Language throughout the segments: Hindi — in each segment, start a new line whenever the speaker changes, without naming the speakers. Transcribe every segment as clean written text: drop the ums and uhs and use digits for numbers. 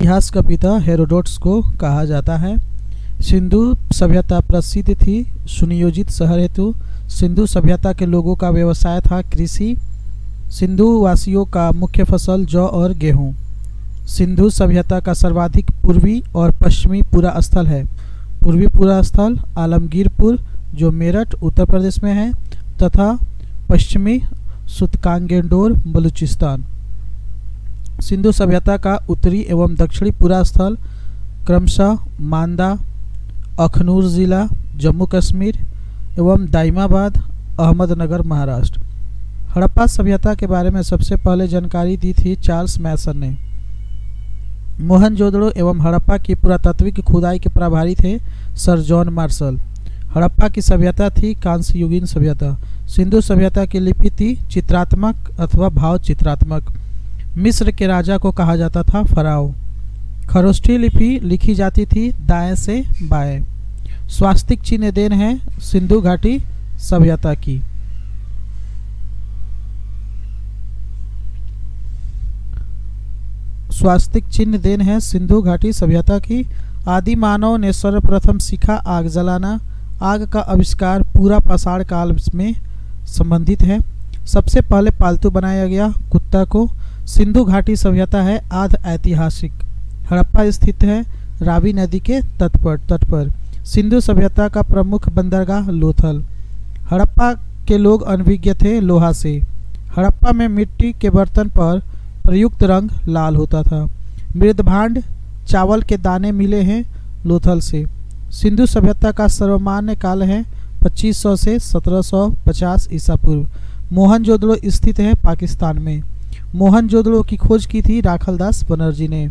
इतिहास का पिता हेरोडोटस को कहा जाता है। सिंधु सभ्यता प्रसिद्ध थी सुनियोजित शहर हेतु। सिंधु सभ्यता के लोगों का व्यवसाय था कृषि। सिंधु वासियों का मुख्य फसल जौ और गेहूं। सिंधु सभ्यता का सर्वाधिक पूर्वी और पश्चिमी पूरा स्थल है। पूर्वी पूरा स्थल आलमगीरपुर जो मेरठ उत्तर प्रदेश में है तथा पश्चिमी सुतकांगेंडोर बलूचिस्तान। सिंधु सभ्यता का उत्तरी एवं दक्षिणी पूरा स्थल क्रमशः मांदा अखनूर ज़िला जम्मू कश्मीर एवं दाइमाबाद अहमदनगर महाराष्ट्र। हड़प्पा सभ्यता के बारे में सबसे पहले जानकारी दी थी चार्ल्स मैसन ने। मोहनजोदड़ो एवं हड़प्पा की पुरातात्विक खुदाई के प्रभारी थे सर जॉन मार्शल। हड़प्पा की सभ्यता थी कांस्य युगीन सभ्यता। सिंधु सभ्यता की लिपि थी चित्रात्मक अथवा भाव चित्रात्मक। मिस्र के राजा को कहा जाता था फराओ। खरोष्ठी लिपि लिखी जाती थी दाएं से बाएं। स्वास्तिक चिन्ह देन है सिंधु घाटी सभ्यता की। स्वास्तिक चिन्ह देन है सिंधु घाटी सभ्यता की। आदि मानव ने सर्वप्रथम सीखा आग जलाना। आग का आविष्कार पूरा पाषाण काल में संबंधित है। सबसे पहले पालतू बनाया गया कुत्ता को। सिंधु घाटी सभ्यता है आध ऐतिहासिक। हड़प्पा स्थित है रावी नदी के तट पर। सिंधु सभ्यता का प्रमुख बंदरगाह लोथल। हड़प्पा के लोग अनभिज्ञ थे लोहा से। हड़प्पा में मिट्टी के बर्तन पर प्रयुक्त रंग लाल होता था। मृदभांड चावल के दाने मिले हैं लोथल से। सिंधु सभ्यता का सर्वमान्य काल है 2500 से 1750 ईसा पूर्व। मोहनजोदड़ो स्थित है पाकिस्तान में। मोहनजोदड़ो की खोज की थी राखलदास बनर्जी ने।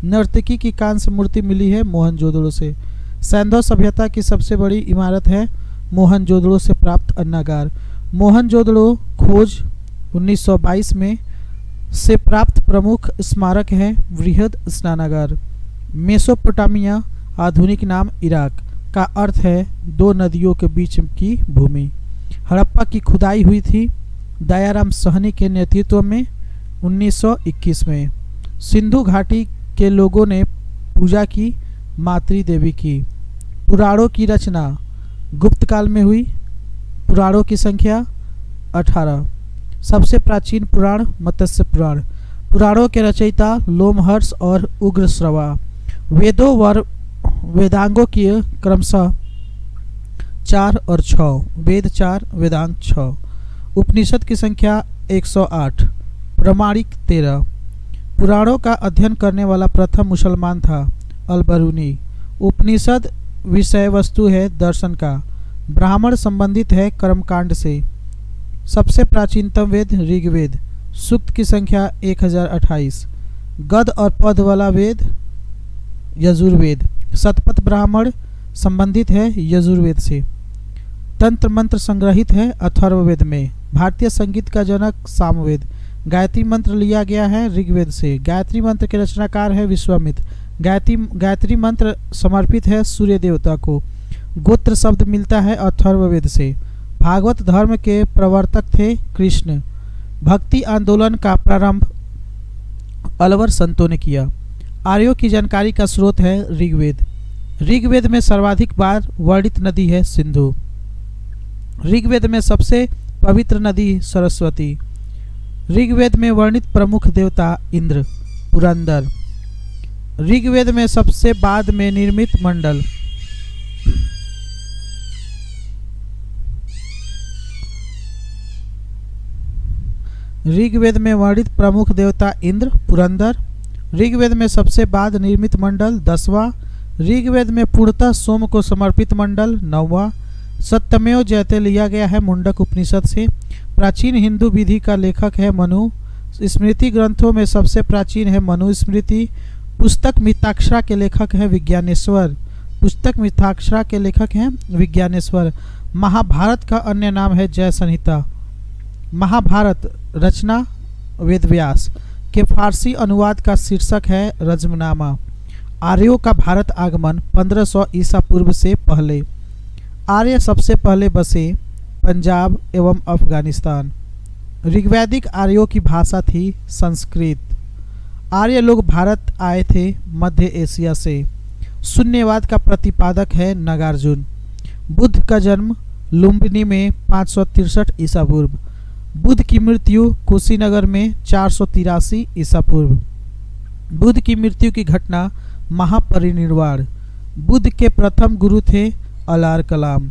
नर्तकी की कांस्य मूर्ति मिली है मोहनजोदड़ो से। सैंधव सभ्यता की सबसे बड़ी इमारत है मोहनजोदड़ो से प्राप्त अन्नागार। मोहनजोदड़ो खोज 1922 में से प्राप्त प्रमुख स्मारक है वृहद स्नानागार। मेसोपोटामिया आधुनिक नाम इराक का अर्थ है दो नदियों के बीच की भूमि। हड़प्पा की खुदाई हुई थी दयाराम सहनी के नेतृत्व में 1921 में। सिंधु घाटी के लोगों ने पूजा की मातृ देवी की। पुराणों की रचना गुप्त काल में हुई। पुराणों की संख्या 18। सबसे प्राचीन पुराण मत्स्य पुराण। पुराणों के रचयिता लोमहर्ष और उग्रश्रवा। वेदों व वेदांगों की क्रमशः 4 और 6। वेद 4 वेदांग 6। उपनिषद की संख्या 108। प्रमाणिक 13। पुराणों का अध्ययन करने वाला प्रथम मुसलमान था अल-बरूनी। उपनिषद विषय वस्तु है दर्शन का। ब्राह्मण संबंधित है कर्मकांड से। सबसे प्राचीनतम वेद ऋग्वेद। सूक्त की संख्या 1028। गद और पद वाला वेद यजुर्वेद। शतपथ ब्राह्मण संबंधित है यजुर्वेद से। तंत्र मंत्र संग्रहित है अथर्ववेद में। भारतीय संगीत का जनक सामवेद। गायत्री मंत्र लिया गया है ऋग्वेद से। गायत्री मंत्र के रचनाकार है विश्वामित्र। गायत्री मंत्र समर्पित है सूर्य देवता को। गोत्र शब्द मिलता है अथर्ववेद से। भागवत धर्म के प्रवर्तक थे कृष्ण। भक्ति आंदोलन का प्रारंभ अलवर संतों ने किया। आर्यों की जानकारी का स्रोत है ऋग्वेद। ऋग्वेद में सर्वाधिक बार वर्णित नदी है सिंधु। ऋग्वेद में सबसे पवित्र नदी सरस्वती। ऋग्वेद में वर्णित प्रमुख देवता इंद्र पुरंदर। ऋग्वेद में सबसे बाद में निर्मित मंडल। ऋग्वेद में वर्णित प्रमुख देवता इंद्र पुरंदर। ऋग्वेद में सबसे बाद निर्मित मंडल 10वां। ऋग्वेद में पूर्णतः सोम को समर्पित मंडल 9वां। सत्यमेव जयते लिया गया है मुंडक उपनिषद से। प्राचीन हिंदू विधि का लेखक है मनु। स्मृति ग्रंथों में सबसे प्राचीन है मनुस्मृति। पुस्तक मिताक्षरा के लेखक है विज्ञानेश्वर। पुस्तक मिताक्षरा के लेखक हैं विज्ञानेश्वर। महाभारत का अन्य नाम है जय संहिता। महाभारत रचना वेदव्यास के फारसी अनुवाद का शीर्षक है रज्मनामा। आर्यों का भारत आगमन 1500 ईसा पूर्व से पहले। आर्य सबसे पहले बसे पंजाब एवं अफगानिस्तान। ऋग्वैदिक आर्यों की भाषा थी संस्कृत। आर्य लोग भारत आए थे मध्य एशिया से। शून्यवाद का प्रतिपादक है नागार्जुन। बुद्ध का जन्म लुम्बिनी में 563 ईसा पूर्व। बुद्ध की मृत्यु कुशीनगर में 483 ईसा पूर्व। बुद्ध की मृत्यु की घटना महापरिनिर्वाण। बुद्ध के प्रथम गुरु थे अलार कलाम।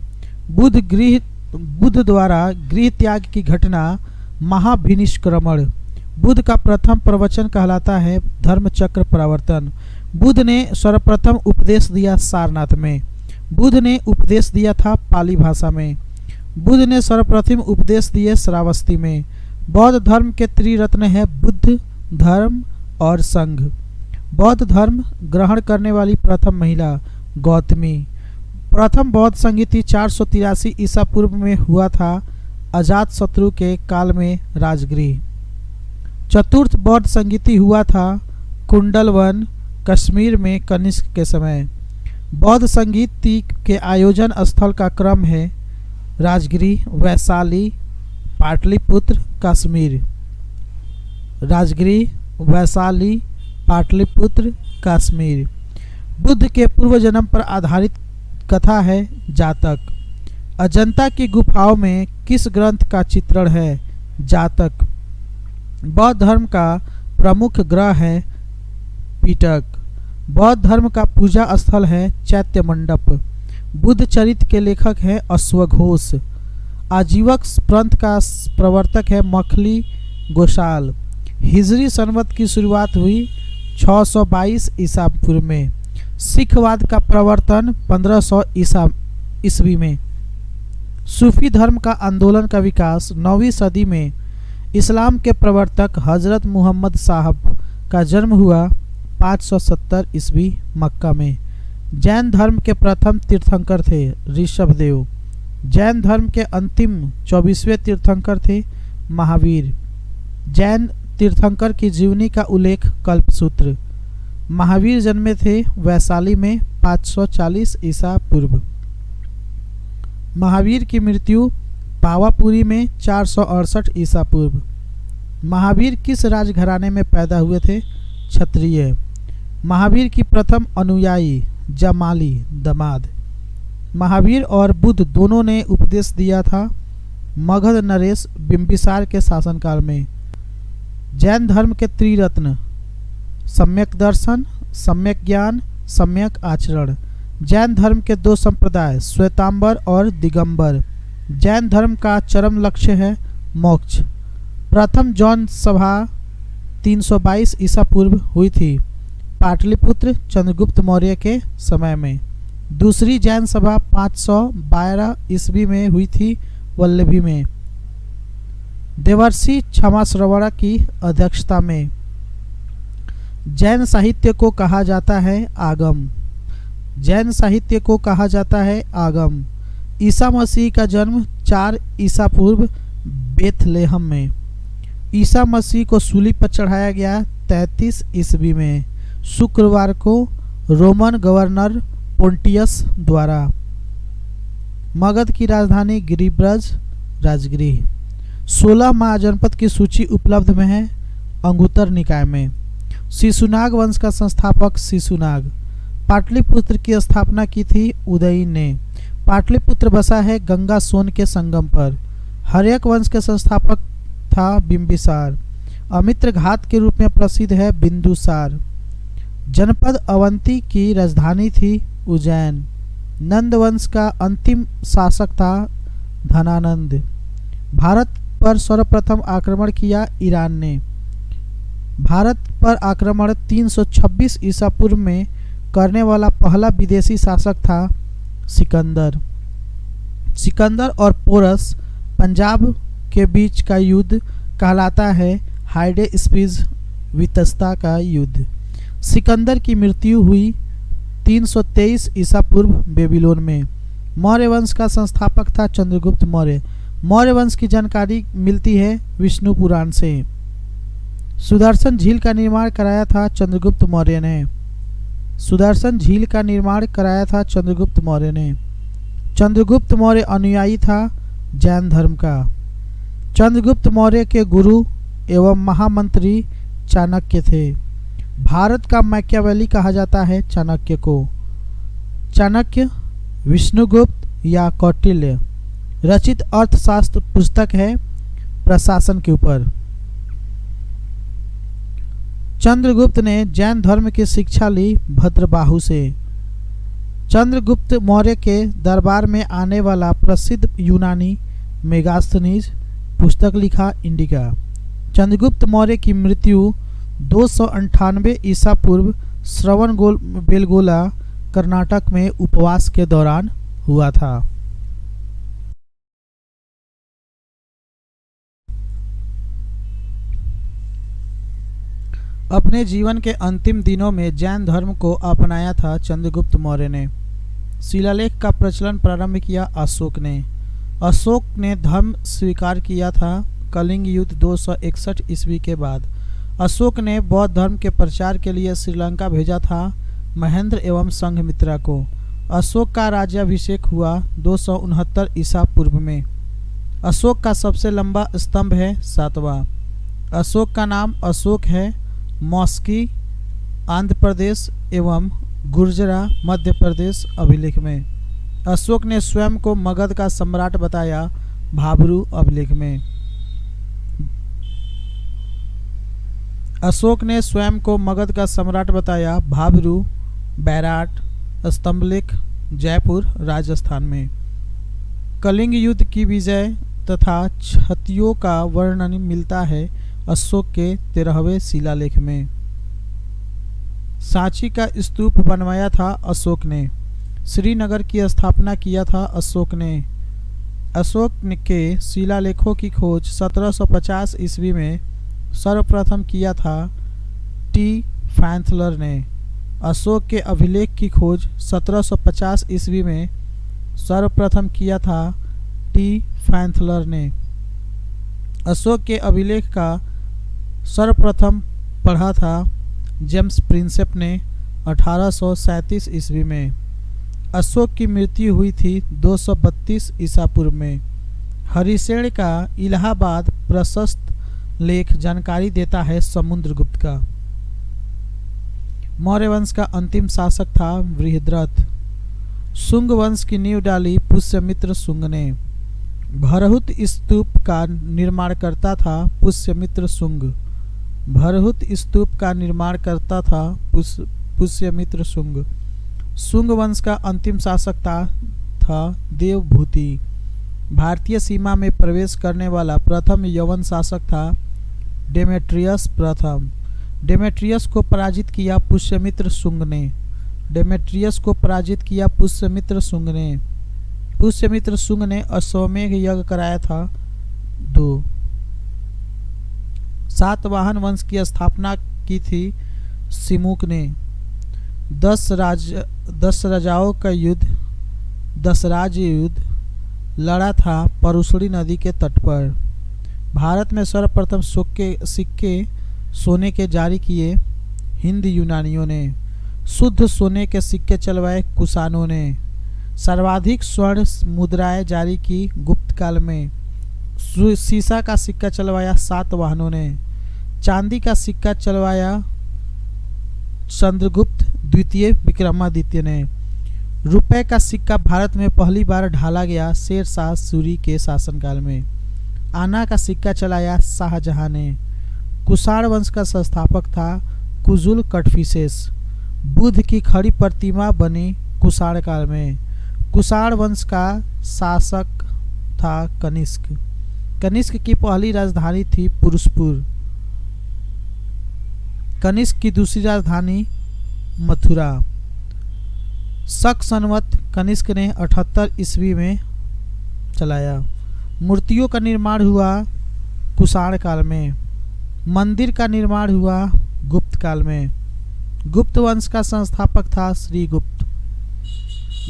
बुद्ध द्वारा गृह त्याग की घटना महाभिनिष्क्रमण। बुद्ध का प्रथम प्रवचन कहलाता है धर्मचक्र प्रवर्तन। बुद्ध ने सर्वप्रथम उपदेश दिया सारनाथ में। बुद्ध ने उपदेश दिया था पाली भाषा में। बुद्ध ने सर्वप्रथम उपदेश दिए श्रावस्ती में। बौद्ध धर्म के त्रिरत्न है बुद्ध, धर्म और संघ। बौद्ध धर्म ग्रहण करने वाली प्रथम महिला गौतमी। प्रथम बौद्ध संगीति 483 ईसा पूर्व में हुआ था अजात शत्रु के काल में राजगृह। चतुर्थ बौद्ध संगीति हुआ था कुंडलवन कश्मीर में कनिष्क के समय। बौद्ध संगीति के आयोजन स्थल का क्रम है राजगृह, वैशाली, पाटलिपुत्र, कश्मीर। राजगृह, वैशाली, पाटलिपुत्र, कश्मीर। बुद्ध के पूर्व जन्म पर आधारित कथा है जातक। अजंता की गुफाओं में किस ग्रंथ का चित्रण है? जातक। बौद्ध धर्म का प्रमुख ग्रह है पिटक। बौद्ध धर्म का पूजा स्थल है चैत्य मंडप। बुद्ध चरित्र के लेखक हैं अश्वघोष। आजीवक पंथ का प्रवर्तक है मखली गोशाल। हिजरी संवत की शुरुआत हुई 622 ईसा पूर्व में। सिखवाद का प्रवर्तन 1500 ईस्वी में। सूफी धर्म का आंदोलन का विकास 9वीं सदी में। इस्लाम के प्रवर्तक हजरत मुहम्मद साहब का जन्म हुआ 570 ईस्वी मक्का में। जैन धर्म के प्रथम तीर्थंकर थे ऋषभदेव। जैन धर्म के अंतिम 24वें तीर्थंकर थे महावीर। जैन तीर्थंकर की जीवनी का उल्लेख कल्पसूत्र। महावीर जन्मे थे वैशाली में 540 ईसा पूर्व। महावीर की मृत्यु पावापुरी में 468 ईसा पूर्व। महावीर किस राजघराने में पैदा हुए थे? क्षत्रिय। महावीर की प्रथम अनुयायी जमाली दमाद। महावीर और बुद्ध दोनों ने उपदेश दिया था मगध नरेश बिंबिसार के शासनकाल में। जैन धर्म के त्रिरत्न सम्यक दर्शन, सम्यक ज्ञान, सम्यक आचरण। जैन धर्म के दो संप्रदाय श्वेतांबर और दिगंबर। जैन धर्म का चरम लक्ष्य है मोक्ष। प्रथम जौन सभा 322 ईसा पूर्व हुई थी पाटलिपुत्र चंद्रगुप्त मौर्य के समय में। दूसरी जैन सभा 512 ईस्वी में हुई थी वल्लभी में देवर्षि क्षमाश्रवण की अध्यक्षता में। जैन साहित्य को कहा जाता है आगम। जैन साहित्य को कहा जाता है आगम। ईसा मसीह का जन्म 4 ईसा पूर्व बेथलेहम में। ईसा मसीह को सूली पर चढ़ाया गया 33 ईस्वी में शुक्रवार को रोमन गवर्नर पोंटियस द्वारा। मगध की राजधानी गिरिब्रज राजगृह। 16 महाजनपद की सूची उपलब्ध में है अंगुत्तर निकाय में। शिशुनाग वंश का संस्थापक शिशुनाग। पाटलिपुत्र की स्थापना की थी उदयन ने। पाटलिपुत्र बसा है गंगा सोन के संगम पर। हर्यक वंश के संस्थापक था बिंबिसार। अमित्र घात के रूप में प्रसिद्ध है बिंदुसार। जनपद अवंती की राजधानी थी उज्जैन। नंद वंश का अंतिम शासक था धनानंद। भारत पर सर्वप्रथम आक्रमण किया ईरान ने। भारत पर आक्रमण 326 ईसा पूर्व में करने वाला पहला विदेशी शासक था सिकंदर। सिकंदर और पोरस पंजाब के बीच का युद्ध कहलाता है हाइडे स्पीज वितस्ता का युद्ध। सिकंदर की मृत्यु हुई 323 ईसा पूर्व बेबीलोन में। मौर्य वंश का संस्थापक था चंद्रगुप्त मौर्य। मौर्य वंश की जानकारी मिलती है विष्णु पुराण से। सुदर्शन झील का निर्माण कराया था चंद्रगुप्त मौर्य ने। सुदर्शन झील का निर्माण कराया था चंद्रगुप्त मौर्य ने। चंद्रगुप्त मौर्य अनुयायी था जैन धर्म का। चंद्रगुप्त मौर्य के गुरु एवं महामंत्री चाणक्य थे। भारत का मैकियावेली कहा जाता है चाणक्य को। चाणक्य, विष्णुगुप्त या कौटिल्य रचित अर्थशास्त्र पुस्तक है प्रशासन के ऊपर। चंद्रगुप्त ने जैन धर्म की शिक्षा ली भद्रबाहु से। चंद्रगुप्त मौर्य के दरबार में आने वाला प्रसिद्ध यूनानी मेगास्थनीज पुस्तक लिखा इंडिका। चंद्रगुप्त मौर्य की मृत्यु 298 ईसा पूर्व बेलगोला कर्नाटक में उपवास के दौरान हुआ था। अपने जीवन के अंतिम दिनों में जैन धर्म को अपनाया था चंद्रगुप्त मौर्य ने। शिलालेख का प्रचलन प्रारंभ किया अशोक ने। अशोक ने धर्म स्वीकार किया था कलिंग युद्ध 261 ईस्वी के बाद। अशोक ने बौद्ध धर्म के प्रचार के लिए श्रीलंका भेजा था महेंद्र एवं संघमित्रा को। अशोक का राज्याभिषेक हुआ 269 ईसा पूर्व में। अशोक का सबसे लंबा स्तंभ है 7वां। अशोक का नाम अशोक है मौस्की आंध्र प्रदेश एवं गुर्जरा मध्य प्रदेश अभिलेख में। अशोक ने स्वयं को मगध का सम्राट बताया भाबरू अभिलेख में। अशोक ने स्वयं को मगध का सम्राट बताया भाबरू बैराट स्तंभलेख जयपुर राजस्थान में। कलिंग युद्ध की विजय तथा क्षतियों का वर्णन मिलता है अशोक के 13वें शिलालेख में। सांची का स्तूप बनवाया था अशोक ने। श्रीनगर की स्थापना किया था अशोक ने। अशोक के शिलालेखों की खोज 1750 ईस्वी में सर्वप्रथम किया था टी फैंथलर ने। अशोक के अभिलेख की खोज 1750 ईस्वी में सर्वप्रथम किया था टी फैंथलर ने। अशोक के अभिलेख का सर्वप्रथम पढ़ा था जेम्स प्रिंसेप ने 1837 ईस्वी में। अशोक की मृत्यु हुई थी 232 ईसा पूर्व में। हरिसेन का इलाहाबाद प्रशस्त लेख जानकारी देता है समुद्रगुप्त का। मौर्य वंश का अंतिम शासक था बृहद्रथ। शुंग वंश की नींव डाली पुष्यमित्र शुंग ने। भरहुत स्तूप का निर्माण करता था पुष्यमित्र शुंग। भरहुत स्तूप का निर्माण करता था पुष्यमित्र शुंग। शुंग वंश का अंतिम शासक था देवभूति। भारतीय सीमा में प्रवेश करने वाला प्रथम यवन शासक था डेमेट्रियस प्रथम। डेमेट्रियस को पराजित किया पुष्यमित्र शुंग ने। डेमेट्रियस को पराजित किया पुष्यमित्र शुंग ने। पुष्यमित्र शुंग ने अश्वमेघ यज्ञ कराया था 2। सातवाहन वंश की स्थापना की थी सिमुक ने। 10 राजाओं का युद्ध दशराज युद्ध लड़ा था परुशड़ी नदी के तट पर। भारत में सर्वप्रथम सिक्के सोने के जारी किए हिंद यूनानियों ने। शुद्ध सोने के सिक्के चलवाए कुषाणों ने। सर्वाधिक स्वर्ण मुद्राएं जारी की गुप्त काल में। सीसा का सिक्का चलवाया सातवाहनों ने। चांदी का सिक्का चलवाया चंद्रगुप्त द्वितीय विक्रमादित्य ने। रुपए का सिक्का भारत में पहली बार ढाला गया शेर शाह सूरी के शासनकाल में। आना का सिक्का चलाया शाहजहां ने। कुषाण वंश का संस्थापक था कुजुल कटफिसेस। बुद्ध की खड़ी प्रतिमा बनी कुषाण काल में। कुषाण वंश का शासक था कनिष्क। कनिष्क की पहली राजधानी थी पुरुषपुर। कनिष्क की दूसरी राजधानी मथुरा। शक संवत कनिष्क ने 78 ईस्वी में चलाया। मूर्तियों का निर्माण हुआ कुषाण काल में। मंदिर का निर्माण हुआ गुप्त काल में। गुप्त वंश का संस्थापक था श्रीगुप्त।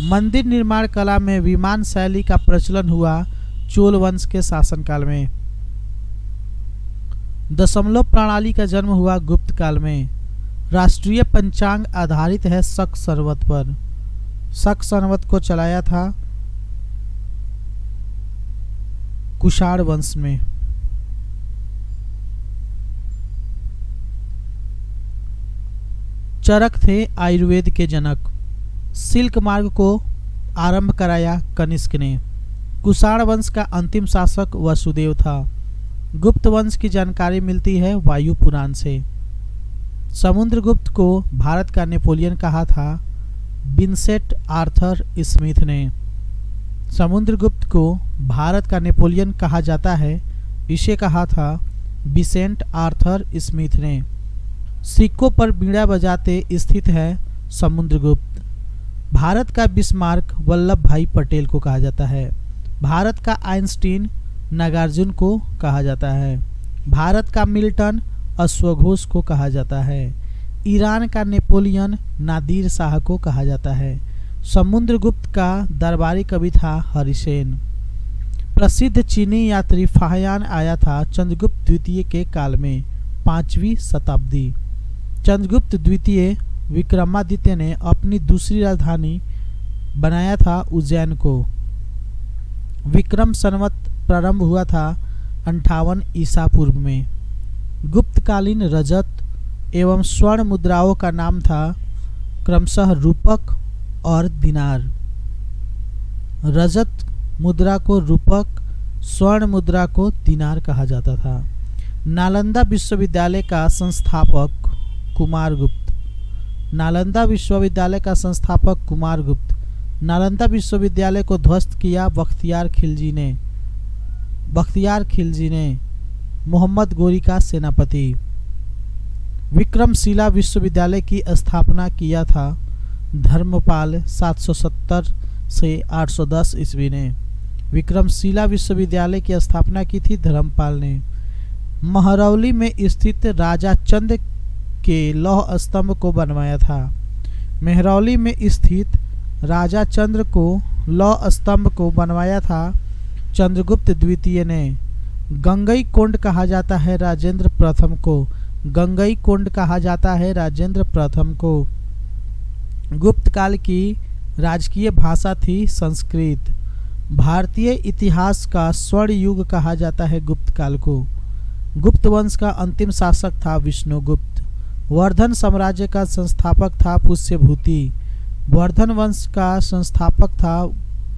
मंदिर निर्माण कला में विमान शैली का प्रचलन हुआ चोल वंश के शासनकाल में। दशमलव प्रणाली का जन्म हुआ गुप्त काल में। राष्ट्रीय पंचांग आधारित है शक संवत पर। शक संवत को चलाया था कुषाण वंश में। चरक थे आयुर्वेद के जनक। सिल्क मार्ग को आरंभ कराया कनिष्क ने। कुषाण वंश का अंतिम शासक वसुदेव था। गुप्त वंश की जानकारी मिलती है वायु पुराण से। समुद्रगुप्त को भारत का नेपोलियन कहा था विंसेंट आर्थर स्मिथ ने। समुद्रगुप्त को भारत का नेपोलियन कहा जाता है, इसे कहा था विंसेंट आर्थर स्मिथ ने। सिक्कों पर बीड़ा बजाते स्थित है समुद्रगुप्त। भारत का बिस्मार्क वल्लभ भाई पटेल को कहा जाता है। भारत का आइंस्टीन नागार्जुन को कहा जाता है। भारत का मिल्टन अश्वघोष को कहा जाता है। ईरान का नेपोलियन नादिर शाह को कहा जाता है। समुद्रगुप्त का दरबारी कवि था हरिसेन। प्रसिद्ध चीनी यात्री फाहियान आया था चंद्रगुप्त द्वितीय के काल में 5वीं शताब्दी। चंद्रगुप्त द्वितीय विक्रमादित्य ने अपनी दूसरी राजधानी बनाया था उज्जैन को। विक्रम संवत प्रारंभ हुआ था 58 ईसा पूर्व में। गुप्तकालीन रजत एवं स्वर्ण मुद्राओं का नाम था क्रमशः रूपक और दिनार। रजत मुद्रा को रूपक, स्वर्ण मुद्रा को दिनार कहा जाता था। नालंदा विश्वविद्यालय का संस्थापक कुमारगुप्त। नालंदा विश्वविद्यालय का संस्थापक कुमारगुप्त। नालंदा विश्वविद्यालय को ध्वस्त किया बख्तियार खिलजी ने, मोहम्मद गोरी का सेनापति। विक्रमशिला विश्वविद्यालय की स्थापना किया था धर्मपाल 770 से 810 ईस्वी ने। विक्रमशिला विश्वविद्यालय की स्थापना की थी धर्मपाल ने। महरौली में स्थित राजा चंद के लौह स्तंभ को बनवाया था। महरौली में स्थित राजा चंद्र को लौह स्तंभ को बनवाया था चंद्रगुप्त द्वितीय ने। गंगई कोंड कहा जाता है राजेंद्र प्रथम को। गंगई कोंड कहा जाता है राजेंद्र प्रथम को। गुप्त काल की राजकीय भाषा थी संस्कृत। भारतीय इतिहास का स्वर्ण युग कहा जाता है गुप्त काल को। गुप्त वंश का अंतिम शासक था विष्णुगुप्त। वर्धन साम्राज्य का संस्थापक था पुष्यभूति। वर्धन वंश का संस्थापक था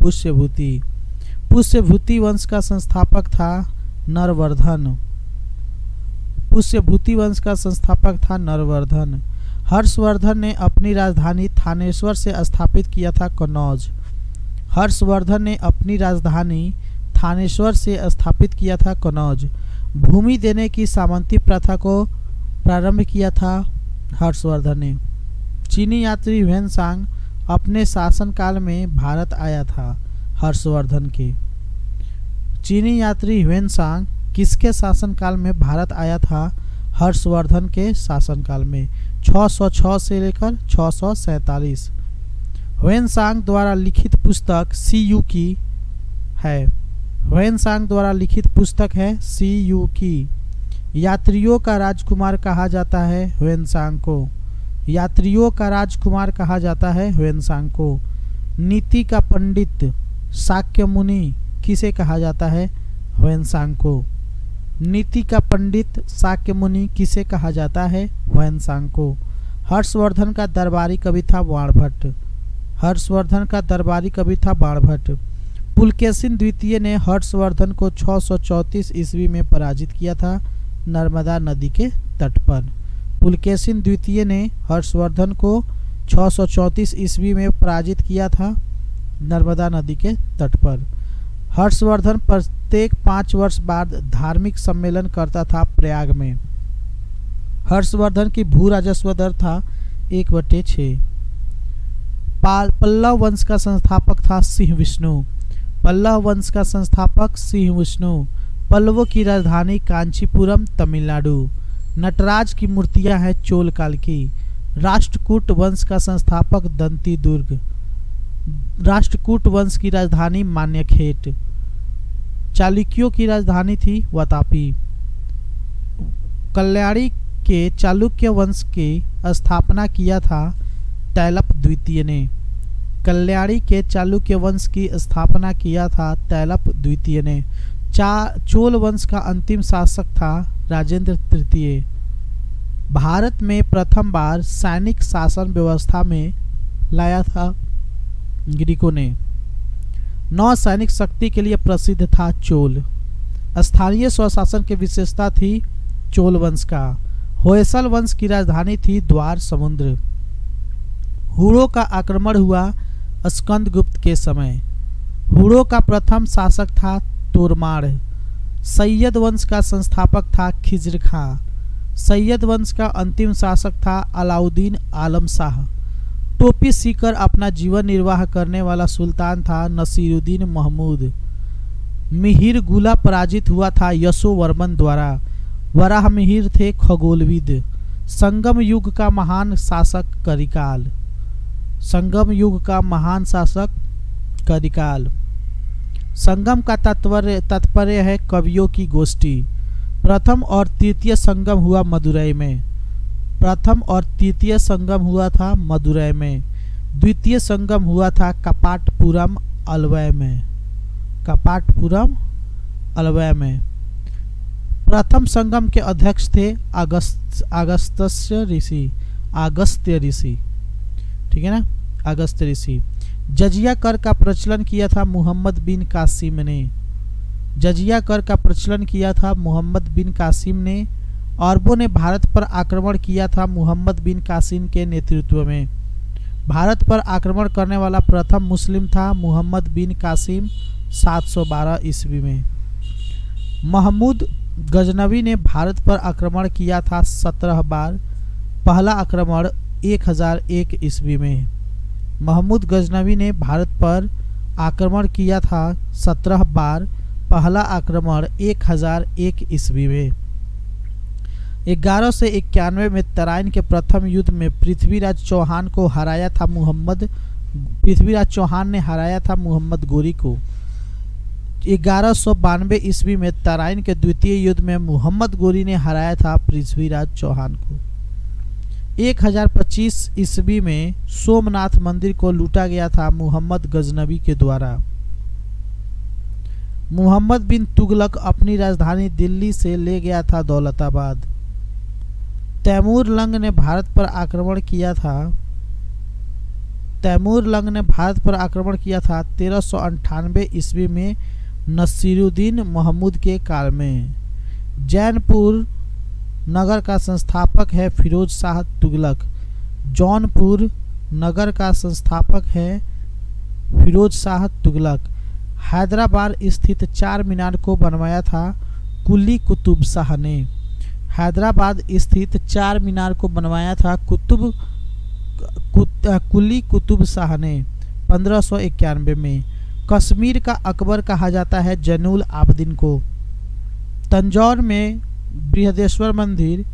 पुष्यभूति। पुष्यभूति वंश का संस्थापक था नरवर्धन। पुष्यभूति वंश का संस्थापक था नरवर्धन। हर्षवर्धन ने अपनी राजधानी थानेश्वर से स्थापित किया था कन्नौज। हर्षवर्धन ने अपनी राजधानी थानेश्वर से स्थापित किया था कन्नौज। भूमि देने की सामंती प्रथा को प्रारंभ किया था हर्षवर्धन ने। चीनी यात्री ह्वेनसांग अपने शासनकाल में भारत आया था हर्षवर्धन के। चीनी यात्री ह्वेनसांग किसके शासनकाल में भारत आया था? हर्षवर्धन के शासनकाल में 606 से लेकर 647। ह्वेनसांग द्वारा लिखित पुस्तक सीयू की है। ह्वेनसांग द्वारा लिखित पुस्तक है सीयू की। यात्रियों का राजकुमार कहा जाता है ह्वेनसांग को। यात्रियों का राजकुमार कहा जाता है ह्वेनसांग को। नीति का पंडित शाक्य मुनि किसे कहा जाता है? ह्वेनसांग को। नीति का पंडित शाक्य मुनि किसे कहा जाता है? ह्वेनसांग को। हर्षवर्धन का दरबारी कवि था बाणभट्ट। हर्षवर्धन का दरबारी कवि था बाणभट्ट। पुलकेशिन द्वितीय ने हर्षवर्धन को 634 ईस्वी में पराजित किया था नर्मदा नदी के तट पर। पुलकेशिन द्वितीय ने हर्षवर्धन को 634 ईस्वी में पराजित किया था नर्मदा नदी के तट पर। हर्षवर्धन प्रत्येक 5 वर्ष बाद धार्मिक सम्मेलन करता था प्रयाग में। हर्षवर्धन की भू राजस्व दर था 1/6। पल्लव वंश का संस्थापक था सिंह विष्णु। पल्लव वंश का संस्थापक सिंह विष्णु। पल्लवों की राजधानी कांचीपुरम तमिलनाडु। नटराज की मूर्तियां हैं चोल काल की। राष्ट्रकूट वंश का संस्थापक दंती दुर्ग। राष्ट्रकूट वंश की राजधानी मान्यखेट। चालुक्यों की राजधानी थी वातापी। कल्याणी के चालुक्य वंश की स्थापना किया था तैलप द्वितीय ने। कल्याणी के चालुक्य वंश की स्थापना किया था तैलप द्वितीय ने। चोल वंश का अंतिम शासक था राजेंद्र तृतीय। भारत में प्रथम बार सैनिक शासन व्यवस्था में लाया था ग्रीकों ने। नौसैनिक शक्ति के लिए प्रसिद्ध था चोल। स्थानीय स्वशासन की विशेषता थी चोल वंश का। होयसल वंश की राजधानी थी द्वार समुद्र। हुड़ों का आक्रमण हुआ स्कंदगुप्त के समय। हुड़ों का प्रथम शासक था तोरमाड़। सैयद वंश का संस्थापक था खिज्र खां। सैयद वंश का अंतिम शासक था अलाउद्दीन आलम शाह। टोपी सीकर अपना जीवन निर्वाह करने वाला सुल्तान था नसीरुद्दीन महमूद। मिहिर गुला पराजित हुआ था यशोवर्मन द्वारा। वराह मिहिर थे खगोलविद। संगम युग का महान शासक करिकाल। संगम युग का महान शासक करिकाल। संगम का तात्पर्य है कवियों की गोष्ठी। प्रथम और तृतीय संगम हुआ मदुरै में। प्रथम और तृतीय संगम हुआ था मदुरै में। द्वितीय संगम हुआ था कपाटपुरम अलवै में। कपाटपुरम अलवै में। प्रथम संगम के अध्यक्ष थे अगस्त्य ऋषि। ठीक है ना, अगस्त्य ऋषि। जजिया कर का प्रचलन किया था मुहम्मद बिन कासिम ने। जजिया कर का प्रचलन किया था मुहम्मद बिन कासिम ने। अरबों ने भारत पर आक्रमण किया था मुहम्मद बिन कासिम के नेतृत्व में। भारत पर आक्रमण करने वाला प्रथम मुस्लिम था मुहम्मद बिन कासिम 712 ईस्वी में। महमूद गजनवी ने भारत पर आक्रमण किया था 17 बार। पहला आक्रमण 1001 ईस्वी में। महमूद गजनवी ने भारत पर आक्रमण किया था 17 बार। पहला आक्रमण 1001 ईस्वी में। 1191 में तराइन के प्रथम युद्ध में पृथ्वीराज चौहान ने हराया था मुहम्मद गोरी को। 1192 ईस्वी में तराइन के द्वितीय युद्ध में मुहम्मद गोरी ने हराया था पृथ्वीराज चौहान को। 1025 ईस्वी में सोमनाथ मंदिर को लूटा गया था मुहम्मद गजनवी के द्वारा। मुहम्मद बिन तुगलक अपनी राजधानी दिल्ली से ले गया था दौलताबाद। तैमूर लंग ने भारत पर आक्रमण किया था 1398 ईस्वी में नसीरुद्दीन महमूद के काल में। जैनपुर नगर का संस्थापक है फिरोज शाह तुगलक। जौनपुर नगर का संस्थापक है फिरोज शाह तुगलक। हैदराबाद स्थित चार मीनार को बनवाया था कुली कुतुब शाह ने। हैदराबाद स्थित चार मीनार को बनवाया था कुली कुतुब शाह ने 1591 में। कश्मीर का अकबर कहा जाता है जैनुल आबदीन को। तंजौर में बृहदेश्वर मंदिर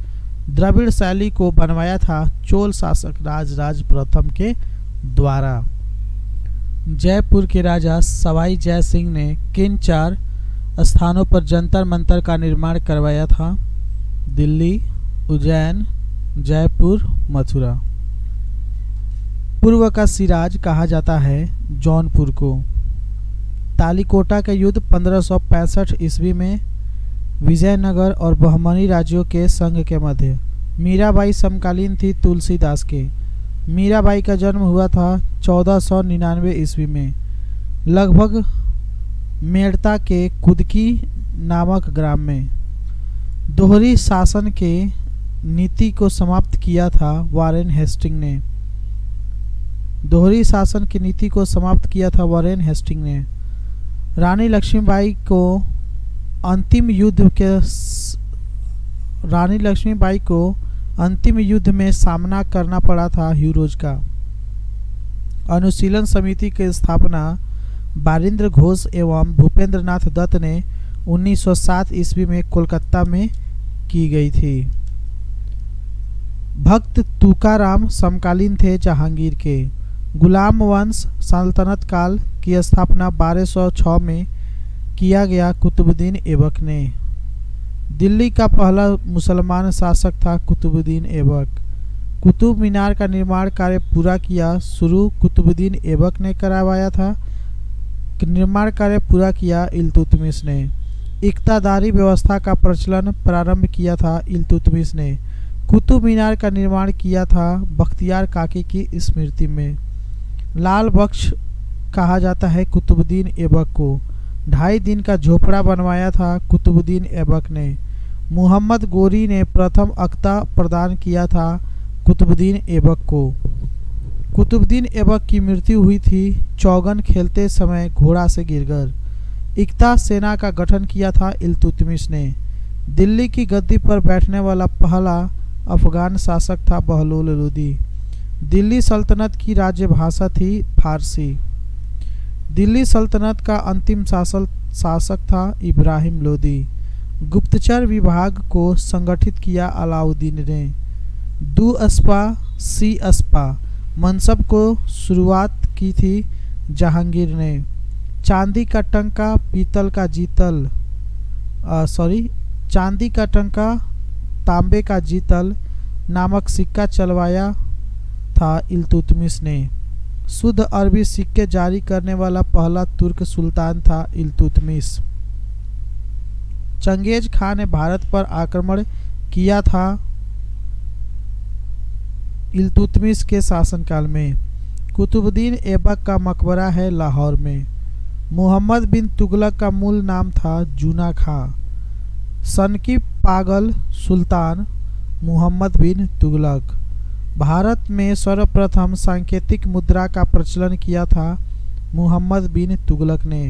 द्रविड़ शैली को बनवाया था चोल शासक राजराज प्रथम के द्वारा। जयपुर के राजा सवाई जय सिंह ने किन चार स्थानों पर जंतर मंतर का निर्माण करवाया था? दिल्ली, उज्जैन, जयपुर, मथुरा। पूर्व का सिराज कहा जाता है जौनपुर को। तालीकोटा का युद्ध 1565 ईस्वी में विजयनगर और बहमनी राज्यों के संघ के मध्य। मीराबाई समकालीन थी तुलसीदास के। मीराबाई का जन्म हुआ था 1499 ईस्वी में लगभग मेड़ता के कुदकी नामक ग्राम में। दोहरी शासन के नीति को समाप्त किया था वारेन हेस्टिंग ने। दोहरी शासन की नीति को समाप्त किया था वारेन हेस्टिंग ने। रानी लक्ष्मीबाई को अंतिम युद्ध में सामना करना पड़ा था ह्यूरोज का। अनुशीलन समिति की स्थापना बारिंद्र घोष एवं भूपेंद्र नाथ दत्त ने 1907 ईस्वी में कोलकाता में की गई थी। भक्त तुकाराम समकालीन थे जहांगीर के। गुलाम वंश सल्तनत काल की स्थापना 1206 में किया गया कुतुबुद्दीन ऐबक ने। दिल्ली का पहला मुसलमान शासक था कुतुबुद्दीन ऐबक। कुतुब मीनार का निर्माण कार्य पूरा किया शुरू कुतुबुद्दीन ऐबक ने करवाया था। निर्माण कार्य पूरा किया इल्तुतमिश ने। इक्तादारी व्यवस्था का प्रचलन प्रारंभ किया था इल्तुतमिश ने। कुतुब मीनार का निर्माण किया था बख्तियार काकी की स्मृति में। लाल बख्श कहा जाता है कुतुबुद्दीन ऐबक को। 2.5 दिन का झोपड़ा बनवाया था कुतुबुद्दीन ऐबक ने। मुहम्मद गोरी ने प्रथम अख्ता प्रदान किया था कुतुबुद्दीन ऐबक को। कुतुबुद्दीन ऐबक की मृत्यु हुई थी चौगन खेलते समय घोड़ा से गिरकर। इक्ता सेना का गठन किया था इल्तुतमिश ने। दिल्ली की गद्दी पर बैठने वाला पहला अफगान शासक था बहलोल लोदी। दिल्ली सल्तनत की राज्य भाषा थी फारसी। दिल्ली सल्तनत का अंतिम शासक था इब्राहिम लोदी। गुप्तचर विभाग को संगठित किया अलाउद्दीन ने। दू अस्पा सी अस्पा मनसब को शुरुआत की थी जहांगीर ने। चांदी का टंका पीतल का जीतल चांदी का टंका तांबे का जीतल नामक सिक्का चलवाया था इल्तुतमिश ने। शुद्ध अरबी सिक्के जारी करने वाला पहला तुर्क सुल्तान था इल्तुतमिश। चंगेज खान ने भारत पर आक्रमण किया था इल्तुतमिश के शासनकाल में। कुतुबुद्दीन ऐबक का मकबरा है लाहौर में। मुहम्मद बिन तुगलक का मूल नाम था जूना खां। सन की पागल सुल्तान मुहम्मद बिन तुगलक। भारत में सर्वप्रथम सांकेतिक मुद्रा का प्रचलन किया था मुहम्मद बिन तुगलक ने।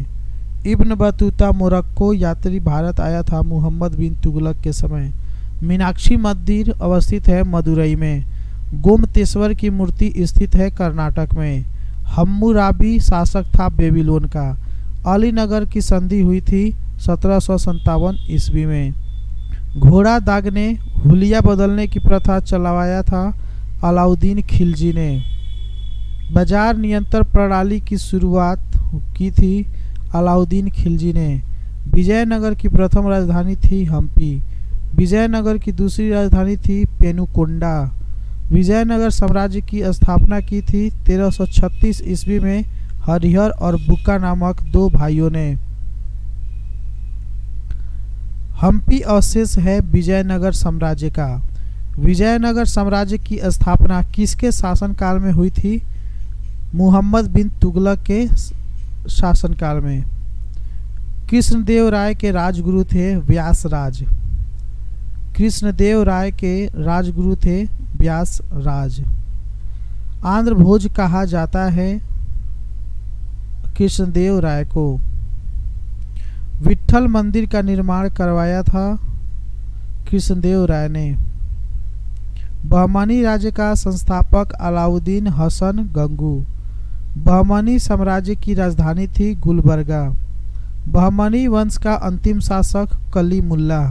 इब्न बतूता मोरक्को यात्री भारत आया था मुहम्मद बिन तुगलक के समय। मीनाक्षी मंदिर अवस्थित है मदुरई में। गोमतेश्वर की मूर्ति स्थित है कर्नाटक में। हम्मुराबी शासक था बेबीलोन का। अलीनगर की संधि हुई थी 1757 ईस्वी में। घोड़ा दागने हुलिया बदलने की प्रथा चलवाया था अलाउद्दीन खिलजी ने। बाजार नियंत्रण प्रणाली की शुरुआत की थी अलाउद्दीन खिलजी ने। विजयनगर की प्रथम राजधानी थी हम्पी। विजयनगर की दूसरी राजधानी थी पेनुकोंडा। विजयनगर साम्राज्य की स्थापना की थी 1336 ईस्वी में हरिहर और बुक्का नामक 2 भाइयों ने। हम्पी अवशेष है विजयनगर साम्राज्य का। विजयनगर साम्राज्य की स्थापना किसके शासनकाल में हुई थी? मुहम्मद बिन तुगलक के शासनकाल में। कृष्णदेव राय के राजगुरु थे व्यासराज। कृष्णदेव राय के राजगुरु थे व्यासराज। आंध्र भोज कहा जाता है कृष्णदेव राय को। विट्ठल मंदिर का निर्माण करवाया था कृष्णदेव राय ने। बहमनी राज्य का संस्थापक अलाउद्दीन हसन गंगू। बहमनी साम्राज्य की राजधानी थी गुलबर्गा। बहमनी वंश का अंतिम शासक कलीमुल्लाह।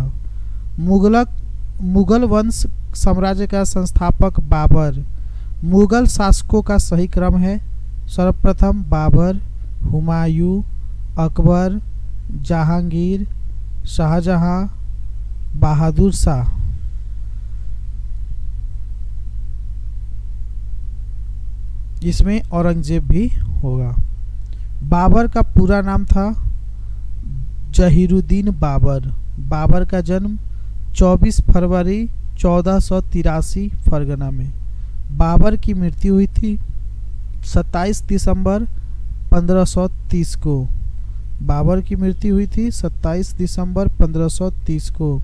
मुगल वंश साम्राज्य का संस्थापक बाबर। मुगल शासकों का सही क्रम है सर्वप्रथम बाबर, हुमायूं, अकबर, जहांगीर, शाहजहां, बहादुर शाह। इसमें औरंगजेब भी होगा। बाबर का पूरा नाम था जहीरुद्दीन बाबर। बाबर का जन्म 24 फरवरी 1483 फरगना में। बाबर की मृत्यु हुई थी 27 दिसंबर 1530 को। बाबर की मृत्यु हुई थी 27 दिसंबर 1530 को।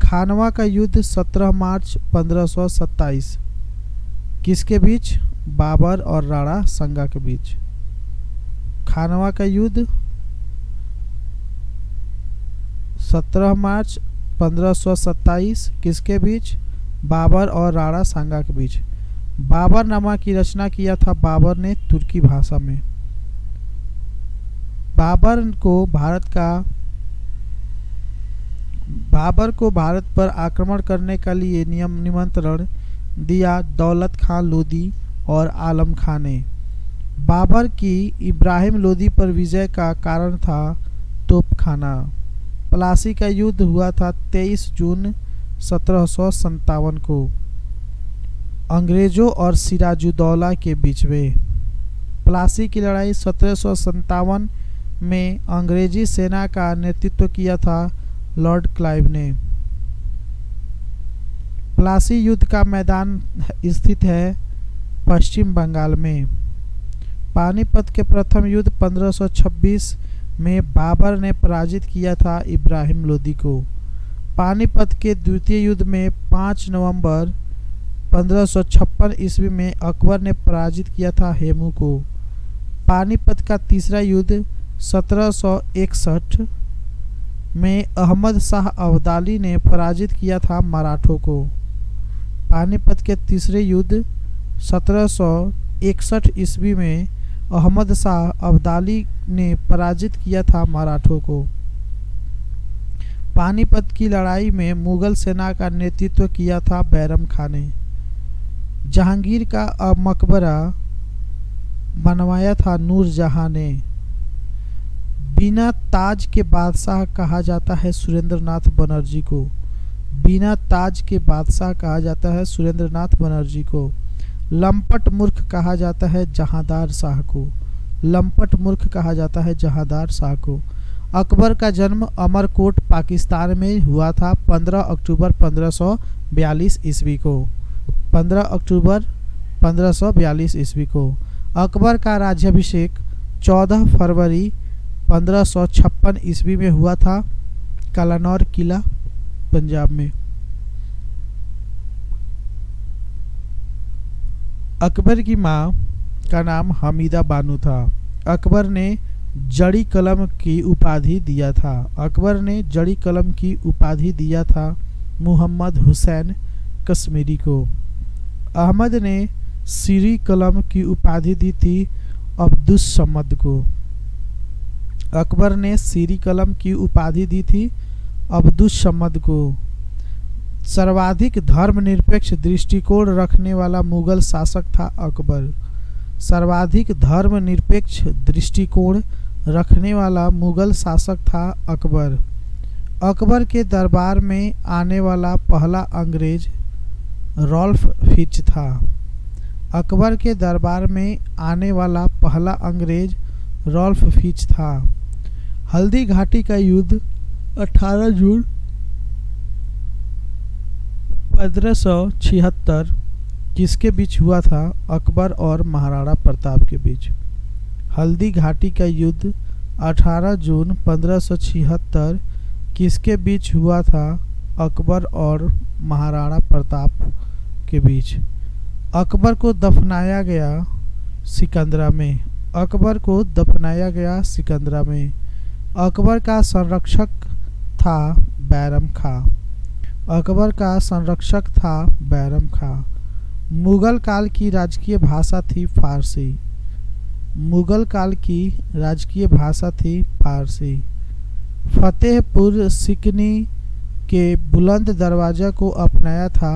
खानवा का युद्ध 17 मार्च 1527 किसके बीच? बाबर और राणा संगा के बीच। खानवा का युद्ध 17 मार्च 1527 किसके बीच? बाबर और राणा सांगा के बीच। बाबरनामा की रचना किया था बाबर ने तुर्की भाषा में। बाबर को भारत पर आक्रमण करने के लिए निमंत्रण दिया दौलत खां लोदी और आलम खां ने। बाबर की इब्राहिम लोदी पर विजय का कारण था तोपखाना। प्लासी का युद्ध हुआ था 23 जून 1757 को अंग्रेजों और सिराजुद्दौला के बीच में। प्लासी की लड़ाई 1757 में अंग्रेजी सेना का नेतृत्व किया था लॉर्ड क्लाइव ने। प्लासी युद्ध का मैदान स्थित है पश्चिम बंगाल में। पानीपत के प्रथम युद्ध 1526 में बाबर ने पराजित किया था इब्राहिम लोदी को। पानीपत के द्वितीय युद्ध में 5 नवंबर 1556 ईस्वी में अकबर ने पराजित किया था हेमू को। पानीपत का तीसरा युद्ध 1761 में अहमद शाह अब्दाली ने पराजित किया था मराठों को। पानीपत के तीसरे युद्ध 1761 ईस्वी में अहमद शाह अब्दाली ने पराजित किया था मराठों को। पानीपत की लड़ाई में मुगल सेना का नेतृत्व किया था बैरम खान ने। जहांगीर का मकबरा बनवाया था नूरजहां ने। बिना ताज के बादशाह कहा जाता है सुरेंद्रनाथ बनर्जी को। बिना ताज के बादशाह कहा जाता है सुरेंद्रनाथ बनर्जी को। लंपट मूर्ख कहा जाता है जहांदार शाह को। लंपट मूर्ख कहा जाता है जहांदार शाह को। अकबर का जन्म अमरकोट पाकिस्तान में हुआ था 15 अक्टूबर 1542 ईस्वी को। 15 अक्टूबर 1542 ईस्वी को। अकबर का राज्याभिषेक 14 फरवरी 1556 ईस्वी में हुआ था कलानौर किला पंजाब में। अकबर की माँ का नाम हमीदा बानो था। अकबर ने जड़ी कलम की उपाधि दिया था। अकबर ने जड़ी कलम की उपाधि दिया था मुहम्मद हुसैन कश्मीरी को। अहमद ने सीरी कलम की उपाधि दी थी अब्दुस समद को। अकबर ने सीरी कलम की उपाधि दी थी अब्दुस समद को। सर्वाधिक धर्मनिरपेक्ष दृष्टिकोण रखने वाला मुगल शासक था अकबर। सर्वाधिक धर्मनिरपेक्ष दृष्टिकोण रखने वाला मुगल शासक था अकबर। अकबर के दरबार में आने वाला पहला अंग्रेज रॉल्फ फिच था। अकबर के दरबार में आने वाला पहला अंग्रेज रॉल्फ फिच था। हल्दी घाटी का युद्ध 18 जून 1576 किसके बीच हुआ था? अकबर और महाराणा प्रताप के बीच। हल्दी घाटी का युद्ध 18 जून 1576 किसके बीच हुआ था? अकबर और महाराणा प्रताप के बीच। अकबर को दफनाया गया सिकंदरा में। अकबर को दफनाया गया सिकंदरा में। अकबर का संरक्षक था बैरम खां। अकबर का संरक्षक था बैरम खां। मुगल काल की राजकीय भाषा थी फारसी। मुगल काल की राजकीय भाषा थी फारसी। फतेहपुर सिकनी के बुलंद दरवाजा को अपनाया था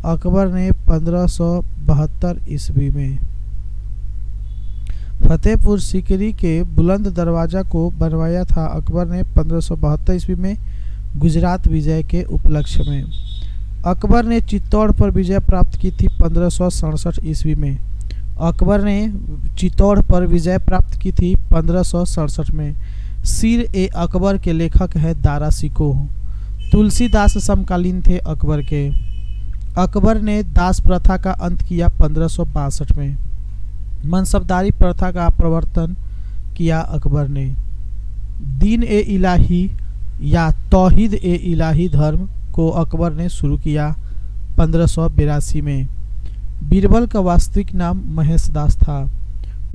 अकबर ने 1572 ईस्वी में। फतेहपुर सिकरी के बुलंद दरवाजा को बनवाया था अकबर ने 1572 ईस्वी में गुजरात विजय के उपलक्ष्य में। अकबर ने चित्तौड़ पर विजय प्राप्त की थी 1567 ईस्वी में। अकबर ने चित्तौड़ पर विजय प्राप्त की थी 1567 में। सिर ए अकबर के लेखक है दारा सिकोह। तुलसीदास समकालीन थे अकबर के। अकबर ने दास प्रथा का अंत किया 1562 में। मनसबदारी प्रथा का प्रवर्तन किया अकबर ने। दीन ए इलाही या तौहीद ए इलाही धर्म को अकबर ने शुरू किया 1582 में। बीरबल का वास्तविक नाम महेश दास था।